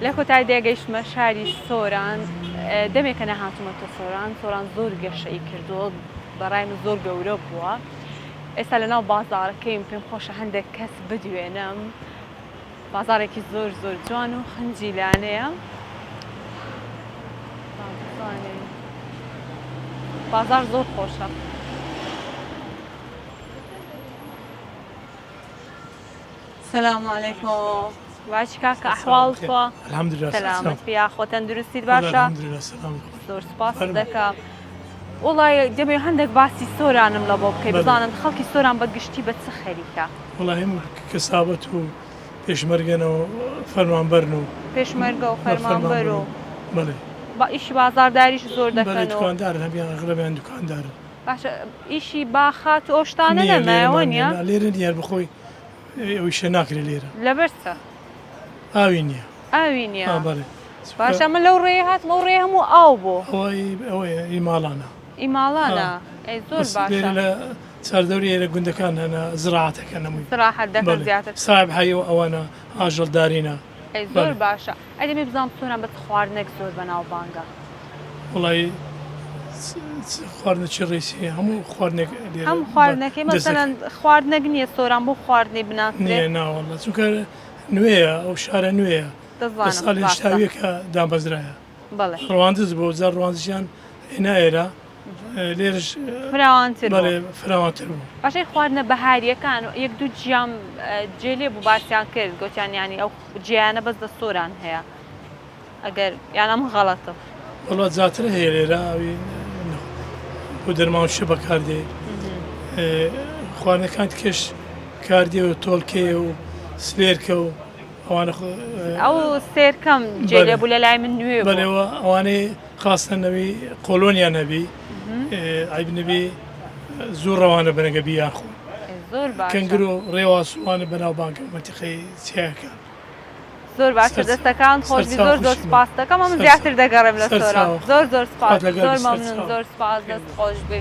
لە کۆتای دێگەیشتمە شاری سۆران دەمێکە نەهاتوومەتە سۆران زۆر گەشەی کردووە بەڕای من زۆر گەورە بووە. ئێستا لەناو بازاڕەکەیم پێم خۆشە هەندێک کەس بدوێنم. بازارێکی زۆر زۆر جوان و خەنجیلانەیە. بازار زۆر خۆشە. السلام عليكم. باش كاكا أحوالكم؟ الحمد لله. سلامت بيا خۆ تەندروستیت باشە؟ الحمد لله سلام. زۆر سپاس دەکەم. وڵای دەبێ هەندێک باسی سۆرانم لە بۆ بکەی بزانم خەڵکی سۆران بەگشتی بە چ خەریکە؟ وڵای هەموو کەسابەت و پێشمەرگەنەوە فەرمانبەرن و پێشمەرگە و فەرمانبەر و بەڵێ با ئیشی بازارداریش زۆر دەکەن و دوکاندارن هەمیان ئەغلبیان دوکاندارن. باشە ئیشی باخات و ئەو شتانە نەمایەوە نییە؟ لێرە دیار بخۆی ئەوی شە ناکرێت لێرە. لەبەر چە؟ ئاوی نییە. ئاوی نییە. بەڵێ. باشە من لەو ڕێی هاتم ئەو ڕێ هەموو ئاو بوو. ئەوەیە ئیماڵانە. ئیماڵانە. ئەی زۆر باشە. لە چاردەوری ئێرە گوندەکان هەنا زراعەتەکە نەمووی. زراعەت دەکەن زیاتر. ساحب حەیە و ئەوانە ئاژەڵدارینە. ئەی زۆر باشە. ئەی دەبێ بزانم سۆران بە خواردنێک زۆر بەناوبانگە. وڵای خواردنە چی ڕێسی هەموو خواردنێک هەم خواردنەکەی مەسەلەن خواردنێک نییە سۆران بۆ خواردنی بناترێت. نییە ناوەڵڵا چونکە نوێیە ئەو شارە نوێیە. ساڵی هێشتاویەکە دامەزرایە. بەڵێ. ڕەواندز بۆ جار ڕەوانزیان هێنا ئێرە لێرش فراوانتر بەڵێ فراوانتر بوو. باشەی خواردنە بەهاریەکان و یەک دوو جیام جێلێ بوو باسییان کرد گوتیان ینی ئەو جیانە بەس دە سۆران هەیە ئەگەر یان ئەم غەڵەتە. وڵات زیاتر هەیە لێرە ئەوی بۆ دەرمان شە بەکاردێ خواردنەکان کەش کاردێ و تۆڵکێ و سلێرکە و ئەوانە ئەو سێرکەم جێلێ بوو لە لای من نوێ بەڵێەوە ئەوانەی خاستەنەوەی کۆلۆنیان نەبی ئایب نەبی زۆر ڕەوانە بنەگە بیان خۆ زۆر باش کەنگر و ڕێواسووانە بەناو بانکە مەتیقی چیاکە زۆر باشە دەستەکان خۆشبی زۆر زۆر سپاس دەکەم من زیاتر دەگەڕێم لە سۆران زۆر زۆر سپاس زۆر مەمنون زۆر سپاس دەست خۆش بێ.